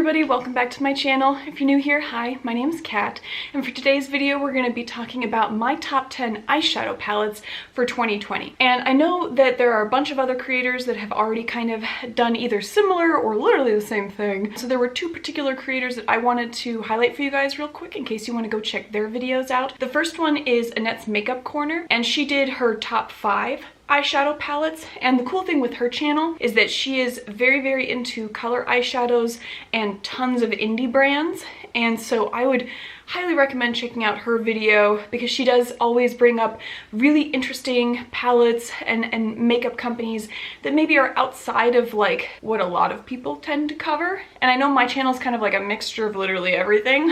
everybody, welcome back to my channel. If you're new here, hi, my name's Kat, and for today's video we're going to be talking about my top 10 eyeshadow palettes for 2020. And I know that there are a bunch of other creators that have already kind of done either similar or literally the same thing. So there were two particular creators that I wanted to highlight for you guys real quick in case you want to go check their videos out. The first one is Annette's Makeup Corner, and she did her top 5 eyeshadow palettes. And the cool thing with her channel is that she is very into color eyeshadows and tons of indie brands, and so I would highly recommend checking out her video because she does always bring up really interesting palettes and makeup companies that maybe are outside of like what a lot of people tend to cover. And I know my channel is kind of like a mixture of literally everything,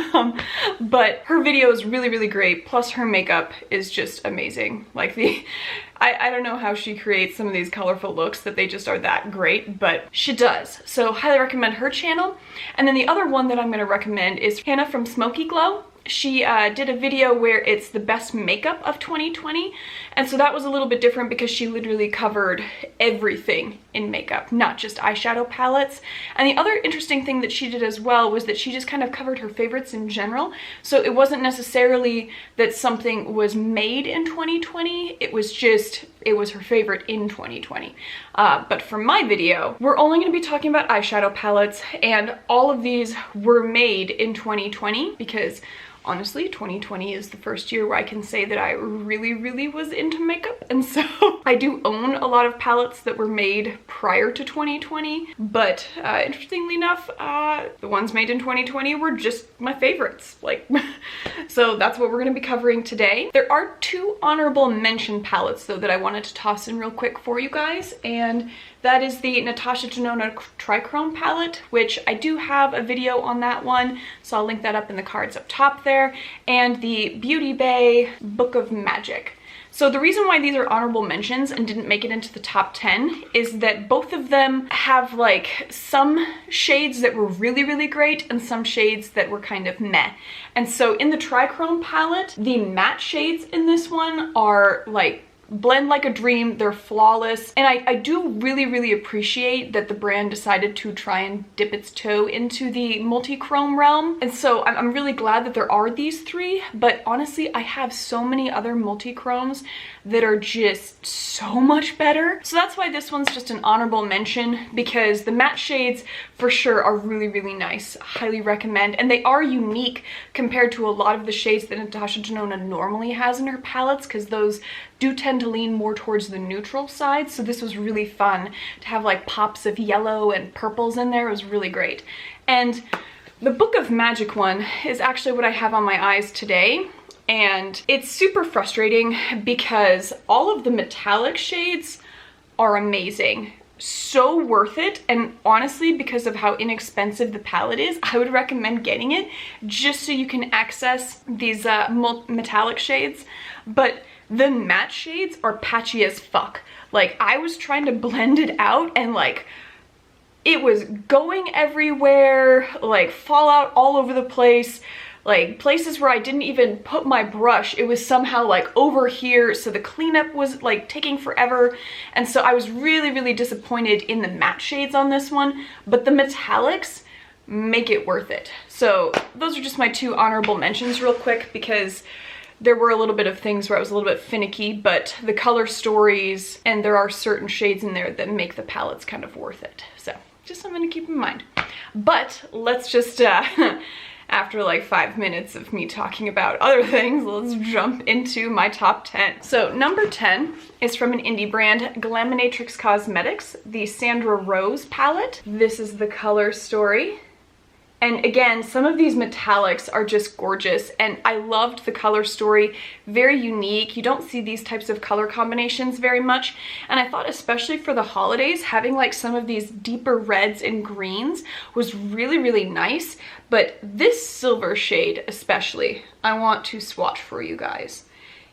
but her video is really great, plus her makeup is just amazing. Like I don't know how she creates some of these colorful looks that they just are that great, but she does. So highly recommend her channel. And then the other one that I'm going to recommend is Hannah from Smokey Glow. She did a video where it's the best makeup of 2020, and so that was a little bit different because she literally covered everything in makeup, not just eyeshadow palettes. And the other interesting thing that she did as well was that she just kind of covered her favorites in general. So it wasn't necessarily that something was made in 2020, it was just, it was her favorite in 2020. But for my video, we're only going to be talking about eyeshadow palettes, and all of these were made in 2020 because honestly, 2020 is the first year where I can say that I really was into makeup, and so I do own a lot of palettes that were made prior to 2020, but interestingly enough, the ones made in 2020 were just my favorites, like, so that's what we're going to be covering today. There are two honorable mention palettes though that I wanted to toss in real quick for you guys, and that is the Natasha Denona Trichrome palette, which I do have a video on that one, so I'll link that up in the cards up top there, and the Beauty Bay Book of Magic. So the reason why these are honorable mentions and didn't make it into the top 10 is that both of them have like some shades that were really great and some shades that were kind of meh. And so in the Trichrome palette, the matte shades in this one are like blend like a dream, they're flawless, and I do really appreciate that the brand decided to try and dip its toe into the multi-chrome realm, and so I'm really glad that there are these three. But honestly, I have so many other multi-chromes that are just so much better, so that's why this one's just an honorable mention, because the matte shades for sure are really nice. Highly recommend, and they are unique compared to a lot of the shades that Natasha Denona normally has in her palettes, because those do tend to lean more towards the neutral side, so this was really fun to have like pops of yellow and purples in there. It was really great. And the Book of Magic one is actually what I have on my eyes today, and it's super frustrating because all of the metallic shades are amazing. So worth it, and honestly, because of how inexpensive the palette is, I would recommend getting it just so you can access these metallic shades. But the matte shades are patchy as fuck. Like, I was trying to blend it out and like it was going everywhere, like fallout all over the place, like places where I didn't even put my brush, it was somehow like over here, so the cleanup was like taking forever. And so I was really disappointed in the matte shades on this one, but the metallics make it worth it. So those are just my two honorable mentions real quick, because there were a little bit of things where I was a little bit finicky, but the color stories, and there are certain shades in there that make the palettes kind of worth it. So just something to keep in mind. But let's just, after like 5 minutes of me talking about other things, let's jump into my top 10. So number 10 is from an indie brand, Glaminatrix Cosmetics, the Sandra Rose palette. This is the color story. And again, some of these metallics are just gorgeous, and I loved the color story. Very unique. You don't see these types of color combinations very much, and I thought especially for the holidays, having like some of these deeper reds and greens was really nice. But this silver shade especially, I want to swatch for you guys.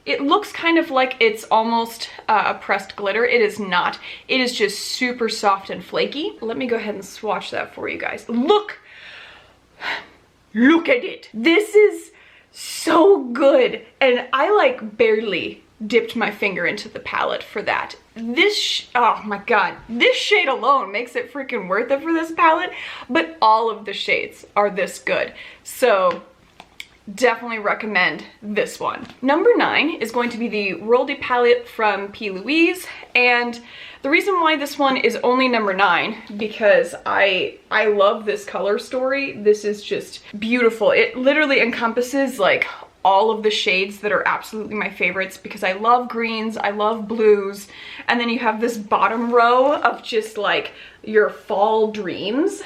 It looks kind of like it's almost a pressed glitter. It is not. It is just super soft and flaky. Let me go ahead and swatch that for you guys. Look at it. This is so good, and I like barely dipped my finger into the palette for that. oh my god, this shade alone makes it freaking worth it for this palette, but all of the shades are this good. So definitely recommend this one. Number 9 is going to be the Worldy palette from P. Louise, and the reason why this one is only number 9, because I love this color story. This is just beautiful. It literally encompasses like all of the shades that are absolutely my favorites, because I love greens, I love blues, and then you have this bottom row of just like your fall dreams.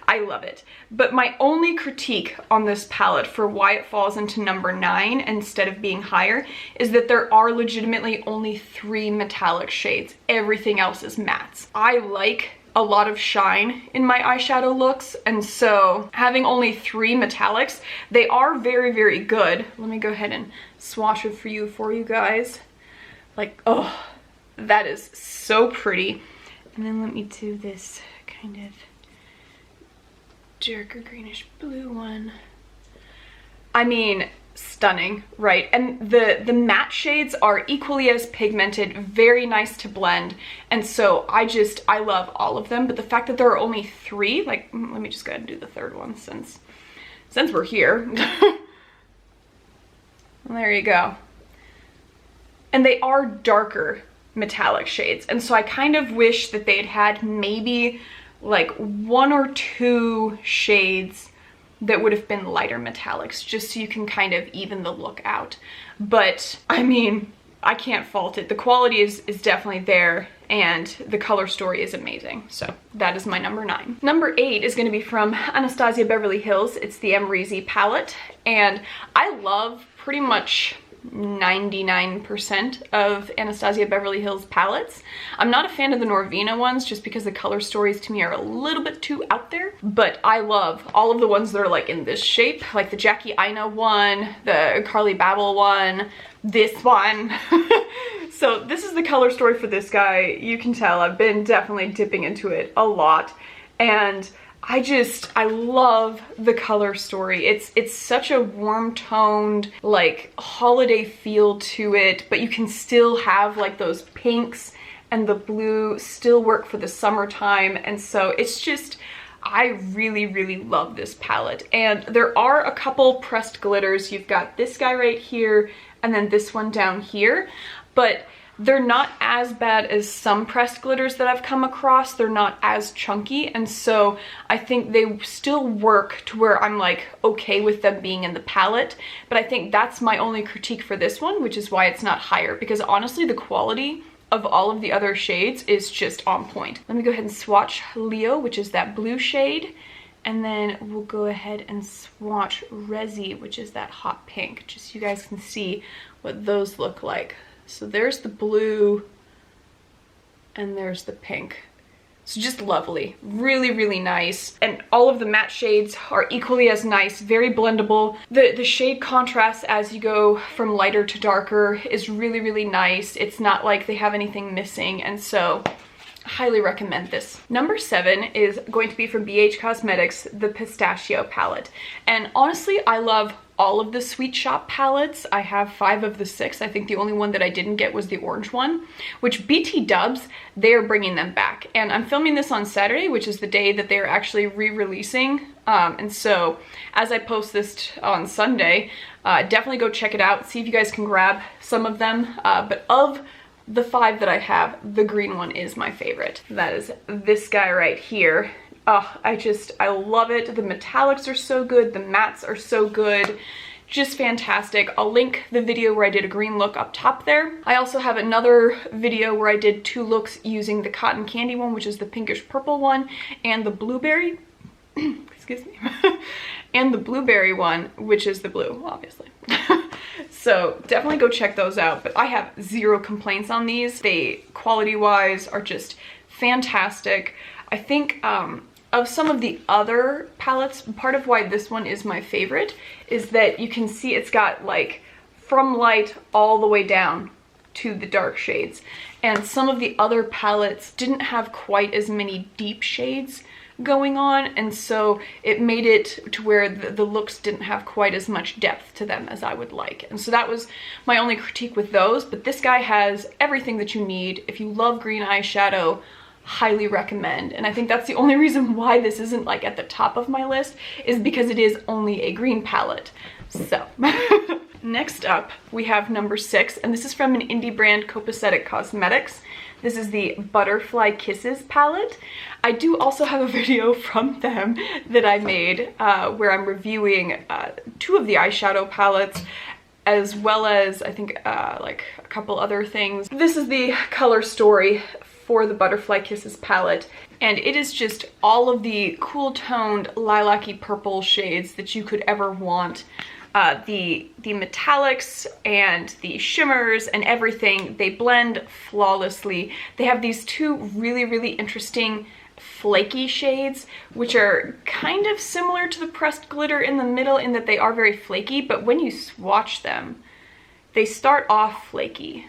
I love it. But my only critique on this palette for why it falls into number 9 instead of being higher is that there are legitimately only 3 metallic shades. Everything else is mattes. I like a lot of shine in my eyeshadow looks, and so having only 3 metallics, they are very, very good. Let me go ahead and swatch it for you guys. Like, oh, that is so pretty. And then let me do this kind of darker greenish blue one. I mean, stunning, right? And the matte shades are equally as pigmented, very nice to blend, and so I love all of them. But the fact that there are only 3, like, let me just go ahead and do the third one since we're here. There you go. And they are darker metallic shades, and so I kind of wish that they'd had maybe like 1 or 2 shades that would have been lighter metallics, just so you can kind of even the look out. But I mean, I can't fault it. The quality is definitely there, and the color story is amazing. So that is my number 9. Number 8 is going to be from Anastasia Beverly Hills. It's the Emrezy palette, and I love pretty much 99% of Anastasia Beverly Hills palettes. I'm not a fan of the Norvina ones just because the color stories to me are a little bit too out there, but I love all of the ones that are like in this shape, like the Jackie Aina one, the Carly Babel one, this one. So this is the color story for this guy. You can tell I've been definitely dipping into it a lot, and I love the color story. It's such a warm toned, like, holiday feel to it, but you can still have like those pinks and the blue still work for the summertime. And so it's just, I really, really love this palette. And there are a couple pressed glitters. You've got this guy right here and then this one down here, but they're not as bad as some pressed glitters that I've come across. They're not as chunky, and so I think they still work to where I'm like okay with them being in the palette. But I think that's my only critique for this one, which is why it's not higher, because honestly the quality of all of the other shades is just on point. Let me go ahead and swatch Leo, which is that blue shade, and then we'll go ahead and swatch Resi, which is that hot pink, just so you guys can see what those look like. So there's the blue and there's the pink. So just lovely, really, really nice. And all of the matte shades are equally as nice, very blendable. The shade contrast as you go from lighter to darker is really, really nice. It's not like they have anything missing, and so I highly recommend this. Number 7 is going to be from BH Cosmetics, the Pistachio palette. And honestly, I love all of the Sweet Shop palettes. I have 5 of the 6. I think the only one that I didn't get was the orange one, which BT Dubs, they are bringing them back. And I'm filming this on Saturday, which is the day that they're actually re-releasing. And so as I post this on Sunday, definitely go check it out. See if you guys can grab some of them. But of the 5 that I have, the green one is my favorite. That is this guy right here. Oh, I love it. The metallics are so good. The mattes are so good. Just fantastic. I'll link the video where I did a green look up top there. I also have another video where I did 2 looks using the cotton candy one, which is the pinkish purple one, and the blueberry, excuse me, and the blueberry one, which is the blue, obviously. So definitely go check those out. But I have 0 complaints on these. They, quality-wise, are just fantastic. I think of some of the other palettes, part of why this one is my favorite is that you can see it's got like from light all the way down to the dark shades. And some of the other palettes didn't have quite as many deep shades going on, and so it made it to where the looks didn't have quite as much depth to them as I would like. And so that was my only critique with those, but this guy has everything that you need. If you love green eyeshadow, highly recommend. And I think that's the only reason why this isn't like at the top of my list, is because it is only a green palette. So next up we have number 6, and this is from an indie brand, Copacetic Cosmetics. This is the Butterfly Kisses palette. I do also have a video from them that I made where I'm reviewing 2 of the eyeshadow palettes, as well as I think like a couple other things. This is the color story for the Butterfly Kisses palette, and it is just all of the cool toned lilac-y purple shades that you could ever want. The metallics and the shimmers and everything, they blend flawlessly. They have these 2 really interesting flaky shades, which are kind of similar to the pressed glitter in the middle in that they are very flaky, but when you swatch them, they start off flaky,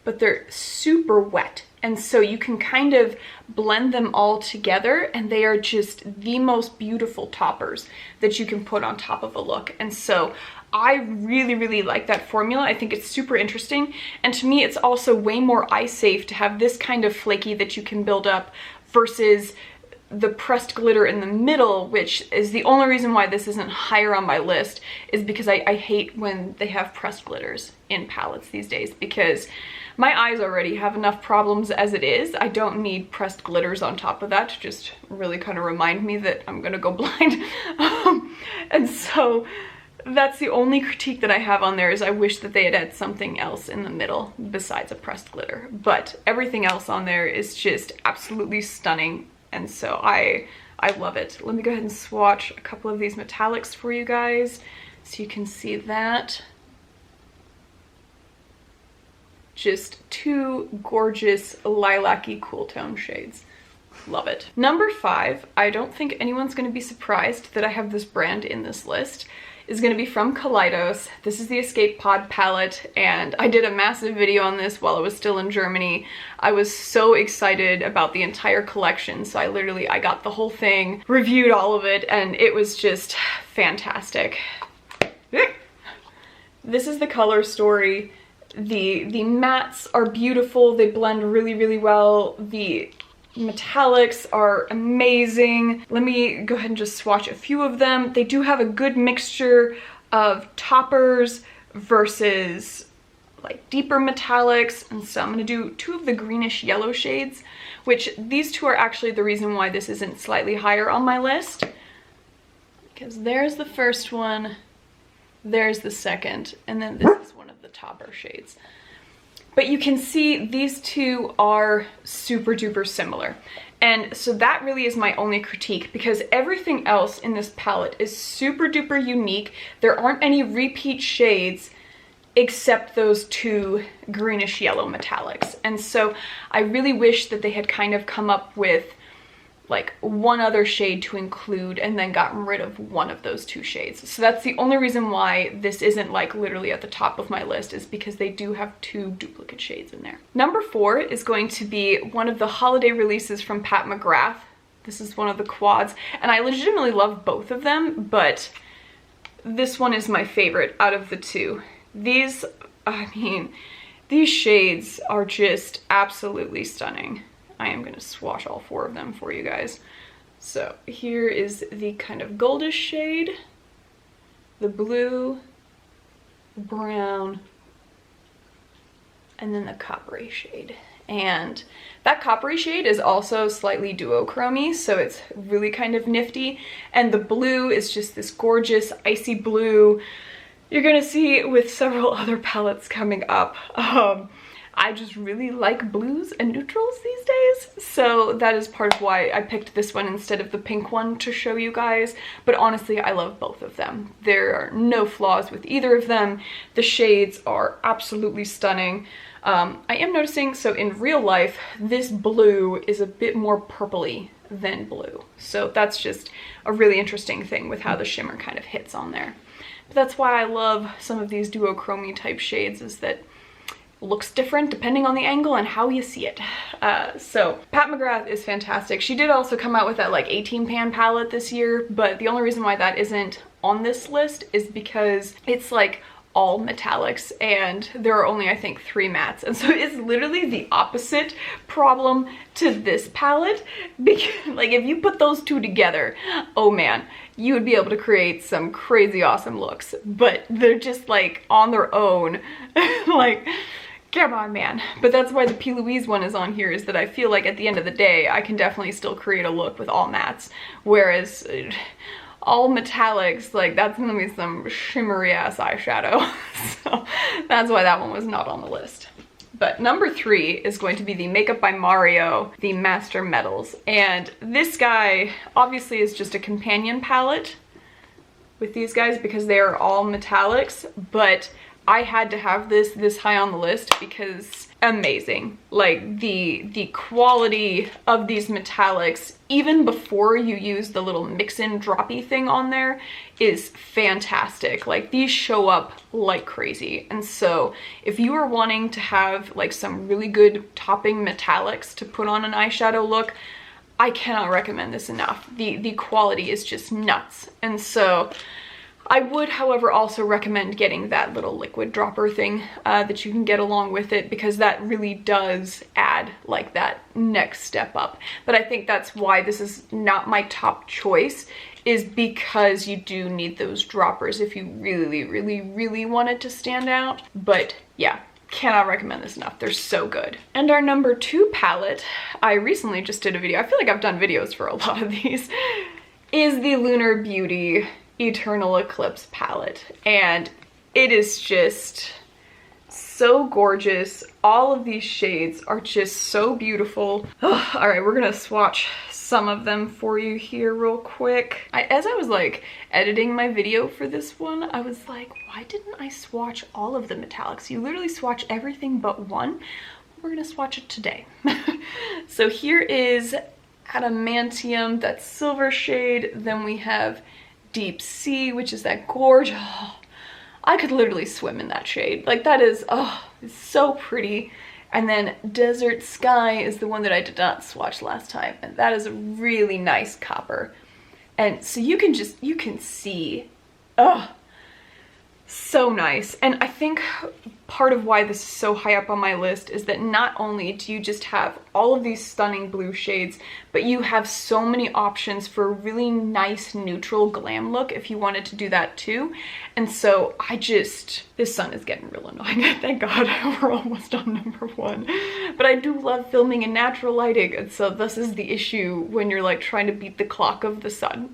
but they're super wet. And so you can kind of blend them all together, and they are just the most beautiful toppers that you can put on top of a look. And so I really like that formula. I think it's super interesting. And to me, it's also way more eye safe to have this kind of flaky that you can build up versus the pressed glitter in the middle, which is the only reason why this isn't higher on my list, is because I hate when they have pressed glitters in palettes these days, because my eyes already have enough problems as it is. I don't need pressed glitters on top of that to just really kind of remind me that I'm gonna go blind. And so that's the only critique that I have on there, is I wish that they had something else in the middle besides a pressed glitter. But everything else on there is just absolutely stunning, and so I love it. Let me go ahead and swatch a couple of these metallics for you guys so you can see that. Just 2 gorgeous lilac-y cool tone shades. Love it. Number 5, I don't think anyone's going to be surprised that I have this brand in this list, is going to be from Kaleidos. This is the Escape Pod palette, and I did a massive video on this while I was still in Germany. I was so excited about the entire collection, so I got the whole thing, reviewed all of it, and it was just fantastic. This is the color story. The mattes are beautiful. They blend really well. The metallics are amazing. Let me go ahead and just swatch a few of them. They do have a good mixture of toppers versus like deeper metallics, and so I'm gonna do 2 of the greenish yellow shades, which these 2 are actually the reason why this isn't slightly higher on my list, because there's the first one, there's the second, and then this is one of the topper shades. But you can see these 2 are super duper similar. And so that really is my only critique, because everything else in this palette is super duper unique. There aren't any repeat shades except those 2 greenish yellow metallics. And so I really wish that they had kind of come up with like one other shade to include and then gotten rid of one of those 2 shades. So that's the only reason why this isn't like literally at the top of my list, is because they do have 2 duplicate shades in there. Number 4 is going to be one of the holiday releases from Pat McGrath. This is one of the quads, and I legitimately love both of them, but this one is my favorite out of the 2. These, I mean, these shades are just absolutely stunning. I am going to swatch all 4 of them for you guys. So here is the kind of goldish shade, the blue, the brown, and then the coppery shade. And that coppery shade is also slightly duochromy, so it's really kind of nifty. And the blue is just this gorgeous icy blue you're gonna see with several other palettes coming up. I just really like blues and neutrals these days, so that is part of why I picked this one instead of the pink one to show you guys. But honestly, I love both of them. There are no flaws with either of them. The shades are absolutely stunning. I am noticing, so in real life, this blue is a bit more purpley than blue. So that's just a really interesting thing with how the shimmer kind of hits on there. But that's why I love some of these duochromy type shades, is that looks different depending on the angle and how you see it. So Pat McGrath is fantastic. She did also come out with that like 18 pan palette this year, but the only reason why that isn't on this list is because it's like all metallics and there are only, I think, 3 mattes, and so it's literally the opposite problem to this palette, because like if you put those two together, oh man, you would be able to create some crazy awesome looks, but they're just like on their own like come on, man. But that's why the P. Louise one is on here, is that I feel like at the end of the day I can definitely still create a look with all mattes, whereas all metallics, like that's gonna be some shimmery ass eyeshadow. So that's why that one was not on the list. But number 3 is going to be the Makeup by Mario, the Master Metals. And this guy obviously is just a companion palette with these guys because they are all metallics, but I had to have this high on the list because amazing. Like the quality of these metallics, even before you use the little mix-in droppy thing on there, is fantastic. Like these show up like crazy. And so if you are wanting to have like some really good topping metallics to put on an eyeshadow look, I cannot recommend this enough. The quality is just nuts. And so I would, however, also recommend getting that little liquid dropper thing that you can get along with it, because that really does add like that next step up. But I think that's why this is not my top choice, is because you do need those droppers if you really, really, really want it to stand out. But yeah, cannot recommend this enough. They're so good. And our number 2 palette, I recently just did a video, I feel like I've done videos for a lot of these, is the Lunar Beauty Eternal Eclipse palette, and it is just so gorgeous. All of these shades are just so beautiful. Oh, all right, we're gonna swatch some of them for you here real quick. As I was like editing my video for this one, I was like, why didn't I swatch all of the metallics? You literally swatch everything but one. We're gonna swatch it today. So here is Adamantium, that silver shade. Then we have Deep Sea, which is that gorgeous, oh, I could literally swim in that shade. Like that is, oh, it's so pretty. And then Desert Sky is the one that I did not swatch last time, and that is a really nice copper. And so you can see, oh, so nice. And I think part of why this is so high up on my list is that not only do you just have all of these stunning blue shades, but you have so many options for a really nice neutral glam look if you wanted to do that too. And so this sun is getting real annoying. Thank God we're almost on number 1. But I do love filming in natural lighting, and so this is the issue when you're like trying to beat the clock of the sun.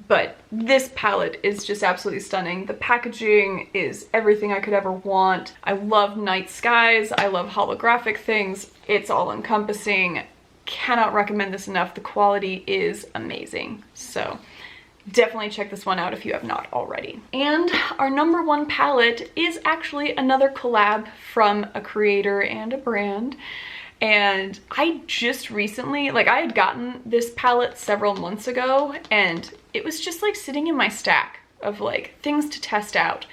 But this palette is just absolutely stunning. The packaging is everything I could ever want. I love night skies. I love holographic things. It's all encompassing. Cannot recommend this enough. The quality is amazing. So definitely check this one out if you have not already. And our number 1 palette is actually another collab from a creator and a brand. And I just recently, like I had gotten this palette several months ago, and it was just like sitting in my stack of like things to test out.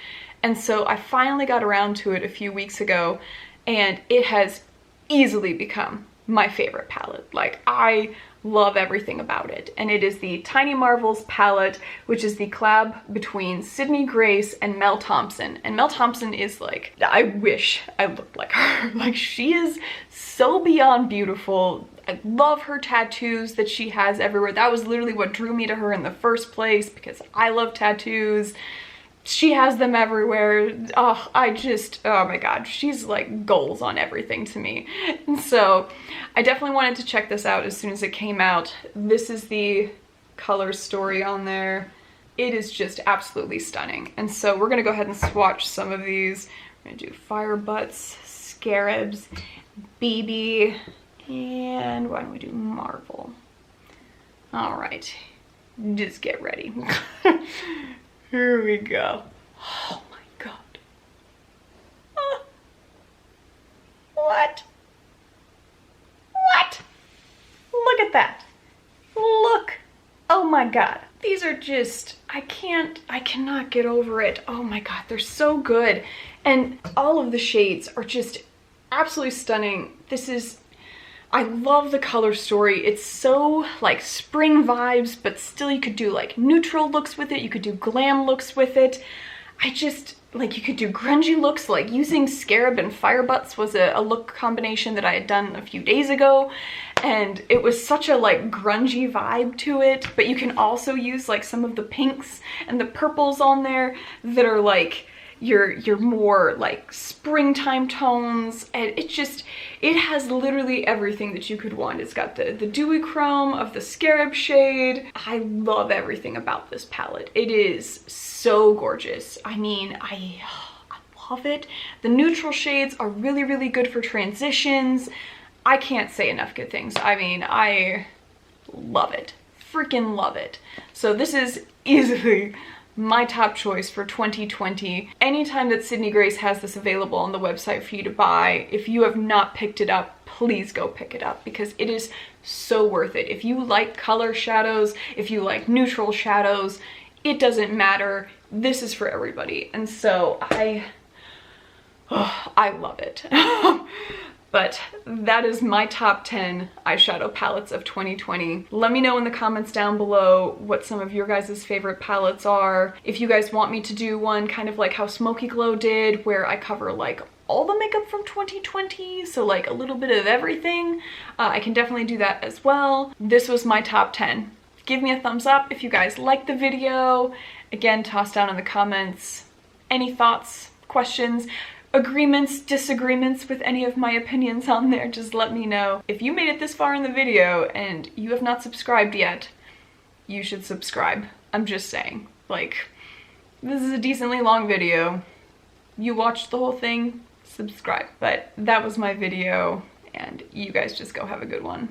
And so I finally got around to it a few weeks ago, and it has easily become my favorite palette. Like I love everything about it. And it is the Tiny Marvels palette, which is the collab between Sydney Grace and Mel Thompson. And Mel Thompson is like, I wish I looked like her. Like she is so beyond beautiful. I love her tattoos that she has everywhere. That was literally what drew me to her in the first place, because I love tattoos. She has them everywhere. Oh, oh my God, she's like goals on everything to me. And so I definitely wanted to check this out as soon as it came out. This is the color story on there. It is just absolutely stunning. And so we're gonna go ahead and swatch some of these. We're gonna do Fire Butts, Scarabs, BB, and why don't we do Marvel? All right, just get ready. Here we go. Oh my God. What? What? Look at that. Look. Oh my God. These are just, I cannot get over it. Oh my god, they're so good. And all of the shades are just absolutely stunning. I love the color story. It's so like spring vibes, but still you could do like neutral looks with it. You could do glam looks with it. Like you could do grungy looks, like using Scarab and Firebutts was a look combination that I had done a few days ago. And it was such a like grungy vibe to it, but you can also use like some of the pinks and the purples on there that are like your more like springtime tones, and it has literally everything that you could want. It's got the dewy chrome of the Scarab shade. I love everything about this palette. It is so gorgeous. I mean, I love it. The neutral shades are really, really good for transitions. I can't say enough good things. I mean, I love it. Freaking love it. So this is easily my top choice for 2020. Anytime that Sydney Grace has this available on the website for you to buy, if you have not picked it up, please go pick it up because it is so worth it. If you like color shadows, if you like neutral shadows, it doesn't matter. This is for everybody. And so I love it. But that is my top 10 eyeshadow palettes of 2020. Let me know in the comments down below what some of your guys' favorite palettes are. If you guys want me to do one kind of like how Smokey Glow did, where I cover like all the makeup from 2020, so like a little bit of everything, I can definitely do that as well. This was my top 10. Give me a thumbs up if you guys liked the video. Again, toss down in the comments any thoughts, questions, agreements, disagreements with any of my opinions on there. Just let me know. If you made it this far in the video and you have not subscribed yet, you should subscribe. I'm just saying, like, this is a decently long video. You watched the whole thing, subscribe. But that was my video, and you guys just go have a good one.